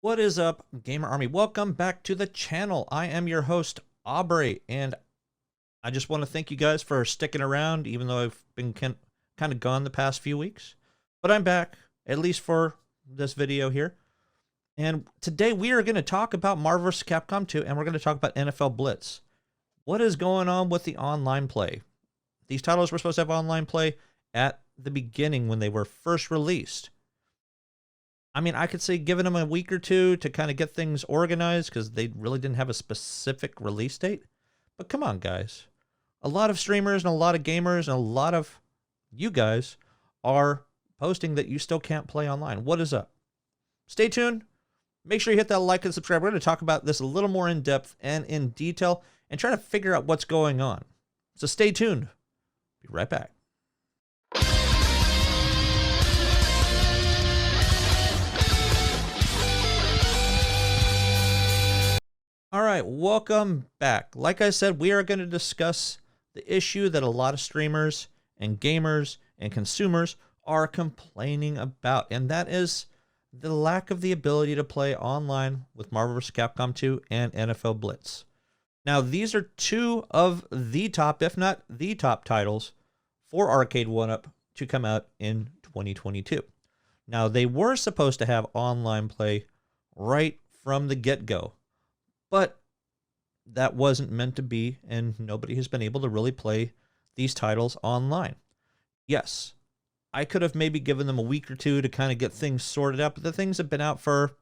What is up, Gamer Army? Welcome back to the channel. I am your host, Aubrey, and I just want to thank you guys for sticking around, even though I've been kind of gone the past few weeks. But I'm back, at least for this video here. And today we are going to talk about Marvel vs. Capcom 2, and we're going to talk about NFL Blitz. What is going on with the online play? These titles were supposed to have online play at the beginning when they were first released. I mean, I could say giving them a week or two to kind of get things organized because they really didn't have a specific release date. But come on, guys. A lot of streamers and a lot of gamers and a lot of you guys are posting that you still can't play online. What is up? Stay tuned. Make sure you hit that like and subscribe. We're going to talk about this a little more in depth and in detail and try to figure out what's going on. So stay tuned. Be right back. All right, welcome back. Like I said, we are going to discuss the issue that a lot of streamers and gamers and consumers are complaining about, and that is the lack of the ability to play online with Marvel vs. Capcom 2 and NFL Blitz. Now, these are two of the top, if not the top titles for Arcade1up to come out in 2022. Now, they were supposed to have online play right from the get-go, but that wasn't meant to be, and nobody has been able to really play these titles online. Yes, I could have maybe given them a week or two to kind of get things sorted out, but the things have been out for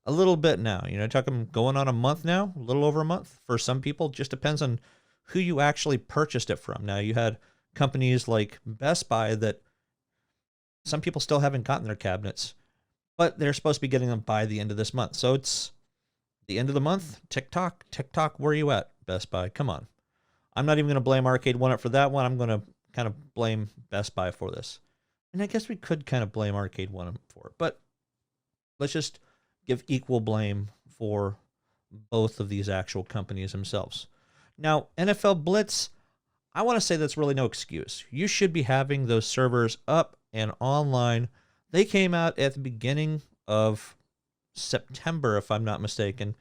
a little bit now. You know, talking going on a month now, a little over a month for some people. Just depends on who you actually purchased it from. Now, you had companies like Best Buy that some people still haven't gotten their cabinets, but they're supposed to be getting them by the end of this month. So it's the end of the month. TikTok, where are you at, Best Buy? Come on. I'm not even going to blame Arcade1up for that one. I'm going to kind of blame Best Buy for this. And I guess we could kind of blame Arcade1up for it, but let's just give equal blame for both of these actual companies themselves. Now, NFL Blitz, I want to say that's really no excuse. You should be having those servers up and online. They came out at the beginning of September, if I'm not mistaken,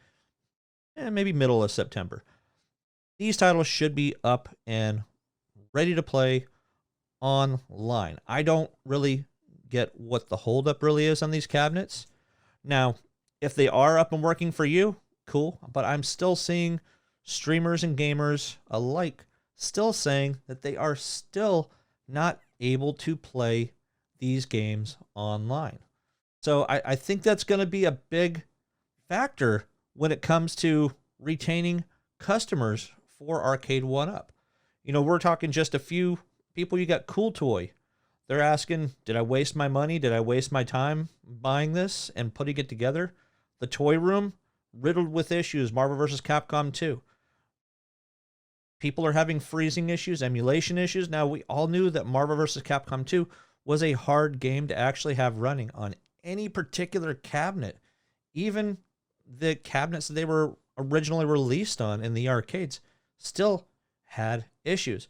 and maybe middle of September. These titles should be up and ready to play online. I don't really get what the holdup really is on these cabinets. Now, if they are up and working for you, cool, but I'm still seeing streamers and gamers alike still saying that they are still not able to play these games online. So I think that's going to be a big factor when it comes to retaining customers for Arcade1up. You know, we're talking just a few people. You got Cool Toy. They're asking, did I waste my money? Did I waste my time buying this and putting it together? The Toy Room, riddled with issues. Marvel vs. Capcom 2. People are having freezing issues, emulation issues. Now, we all knew that Marvel vs. Capcom 2 was a hard game to actually have running on any particular cabinet. Even the cabinets that they were originally released on in the arcades still had issues.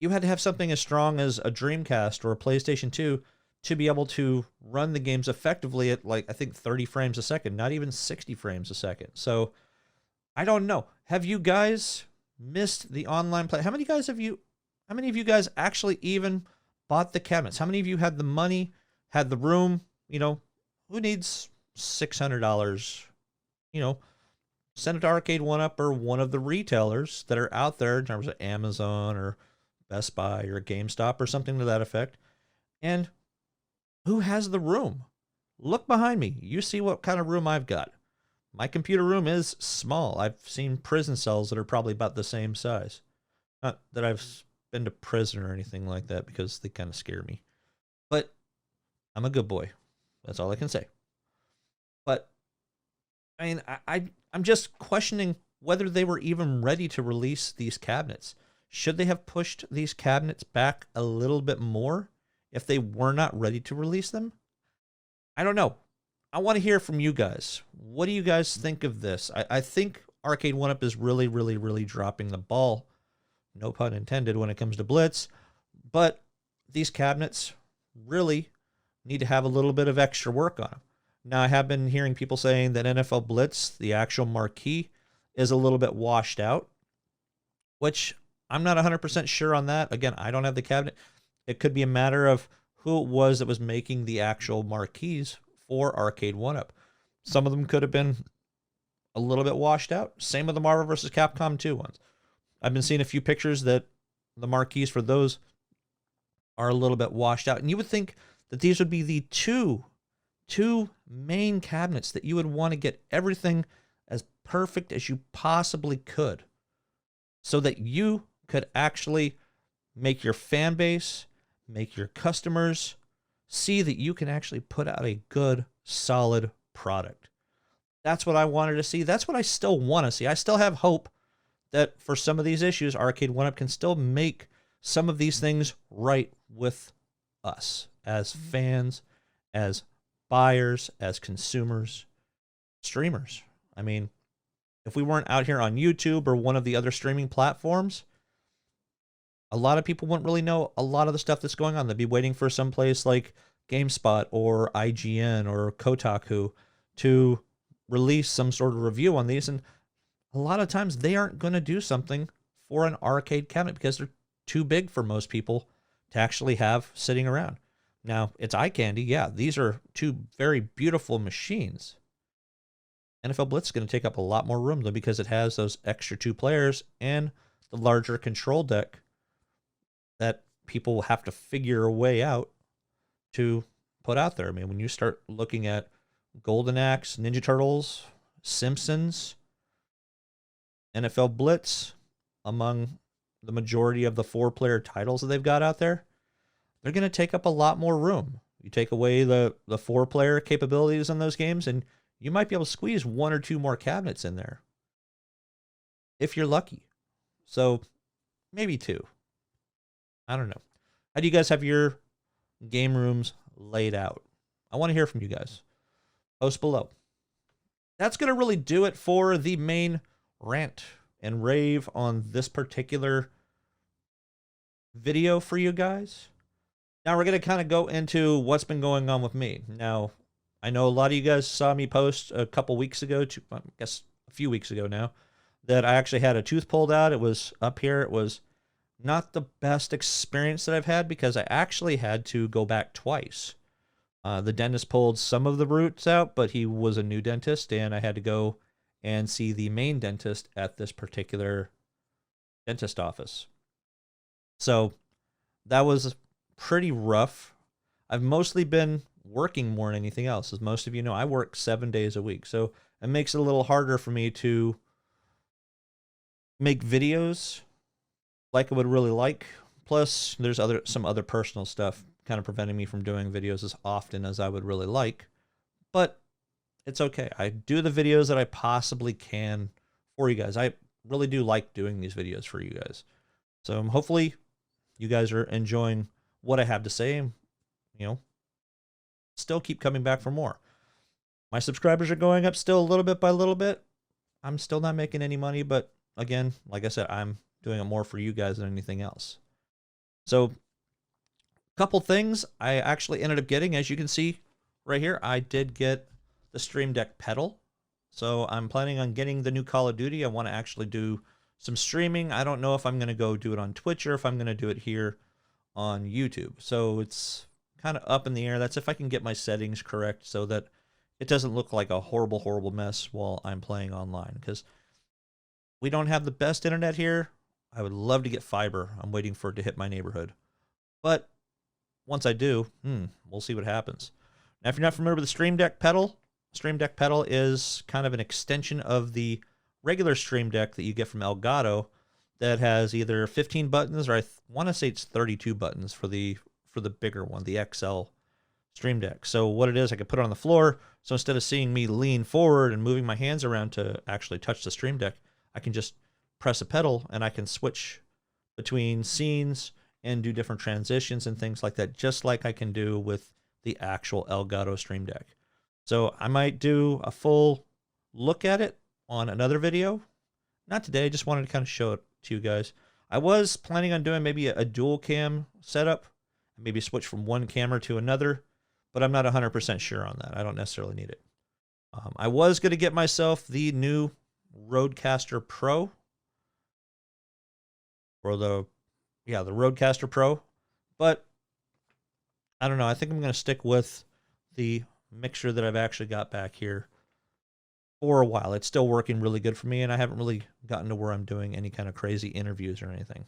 You had to have something as strong as a Dreamcast or a PlayStation 2 to be able to run the games effectively at, like, I think 30 frames a second, not even 60 frames a second. So I don't know. Have you guys missed the online play? How many of you guys actually even bought the cabinets? How many of you had the money, had the room? You know, who needs $600? You know, send it to Arcade1up or one of the retailers that are out there in terms of Amazon or Best Buy or GameStop or something to that effect. And who has the room? Look behind me. You see what kind of room I've got. My computer room is small. I've seen prison cells that are probably about the same size. Not that I've been to prison or anything like that because they kind of scare me. But I'm a good boy. That's all I can say. But I mean, I'm just questioning whether they were even ready to release these cabinets. Should they have pushed these cabinets back a little bit more if they were not ready to release them? I don't know. I want to hear from you guys. What do you guys think of this? I think Arcade1up is really dropping the ball. No pun intended when it comes to Blitz. But these cabinets really need to have a little bit of extra work on them. Now, I have been hearing people saying that NFL Blitz, the actual marquee, is a little bit washed out, which I'm not 100% sure on that. Again, I don't have the cabinet. It could be a matter of who it was that was making the actual marquees for Arcade1up. Some of them could have been a little bit washed out. Same with the Marvel vs. Capcom 2 ones. I've been seeing a few pictures that the marquees for those are a little bit washed out. And you would think that these would be the two main cabinets that you would want to get everything as perfect as you possibly could, so that you could actually make your fan base, make your customers see that you can actually put out a good, solid product. That's what I wanted to see. That's what I still want to see. I still have hope that for some of these issues, Arcade1up can still make some of these things right with us as fans, as buyers, as consumers, streamers. I mean, if we weren't out here on YouTube or one of the other streaming platforms, a lot of people wouldn't really know a lot of the stuff that's going on. They'd be waiting for some place like GameSpot or IGN or Kotaku to release some sort of review on these. And a lot of times they aren't going to do something for an arcade cabinet because they're too big for most people to actually have sitting around. Now, it's eye candy. Yeah, these are two very beautiful machines. NFL Blitz is going to take up a lot more room, though, because it has those extra 2 players and the larger control deck that people will have to figure a way out to put out there. I mean, when you start looking at Golden Axe, Ninja Turtles, Simpsons, NFL Blitz, among the majority of the 4-player titles that they've got out there, they're going to take up a lot more room. You take away the 4-player capabilities in those games, and you might be able to squeeze 1 or 2 more cabinets in there, if you're lucky. So maybe 2. I don't know. How do you guys have your game rooms laid out? I want to hear from you guys. Post below. That's going to really do it for the main rant and rave on this particular video for you guys. Now we're going to kind of go into what's been going on with me. Now, I know a lot of you guys saw me post a couple weeks ago, I guess a few weeks ago now, that I actually had a tooth pulled out. It was up here. It was not the best experience that I've had because I actually had to go back twice. The dentist pulled some of the roots out, but he was a new dentist, and I had to go and see the main dentist at this particular dentist office. So that was pretty rough. I've mostly been working more than anything else. As most of you know, I work 7 days a week. So it makes it a little harder for me to make videos like I would really like. Plus, there's some other personal stuff kind of preventing me from doing videos as often as I would really like. But it's okay. I do the videos that I possibly can for you guys. I really do like doing these videos for you guys. So hopefully you guys are enjoying what I have to say and, still keep coming back for more. My subscribers are going up still a little bit by little bit. I'm still not making any money, but again, like I said, I'm doing it more for you guys than anything else. So a couple things I actually ended up getting, as you can see right here, I did get the Stream Deck pedal. So I'm planning on getting the new Call of Duty. I want to actually do some streaming. I don't know if I'm going to go do it on Twitch or if I'm going to do it here on YouTube. So it's kind of up in the air. That's if I can get my settings correct so that it doesn't look like a horrible, horrible mess while I'm playing online. Because we don't have the best internet here. I would love to get fiber. I'm waiting for it to hit my neighborhood. But once I do, we'll see what happens. Now, if you're not familiar with the Stream Deck pedal is kind of an extension of the regular Stream Deck that you get from Elgato that has either 15 buttons or I want to say it's 32 buttons for the bigger one, the XL Stream Deck. So what it is, I could put it on the floor. So instead of seeing me lean forward and moving my hands around to actually touch the Stream Deck, I can just press a pedal and I can switch between scenes and do different transitions and things like that, just like I can do with the actual Elgato Stream Deck. So I might do a full look at it on another video. Not today, just wanted to kind of show it to you guys. I was planning on doing maybe a dual cam setup, maybe switch from one camera to another, but I'm not 100% sure on that. I don't necessarily need it. I was going to get myself the new Rodecaster Pro. Or the Rodecaster Pro. But I don't know. I think I'm going to stick with the mixture that I've actually got back here for a while. It's still working really good for me, and I haven't really gotten to where I'm doing any kind of crazy interviews or anything.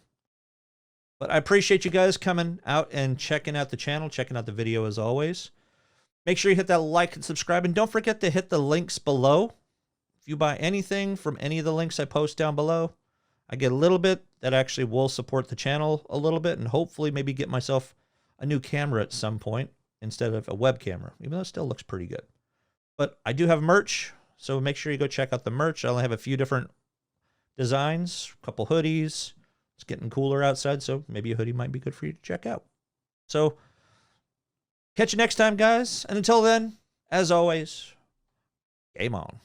But I appreciate you guys coming out and checking out the channel, checking out the video as always. Make sure you hit that like and subscribe, and don't forget to hit the links below. If you buy anything from any of the links I post down below, I get a little bit that actually will support the channel a little bit, and hopefully maybe get myself a new camera at some point instead of a web camera, even though it still looks pretty good. But I do have merch, so make sure you go check out the merch. I only have a few different designs, a couple hoodies. It's getting cooler outside, so maybe a hoodie might be good for you to check out. So catch you next time, guys. And until then, as always, game on.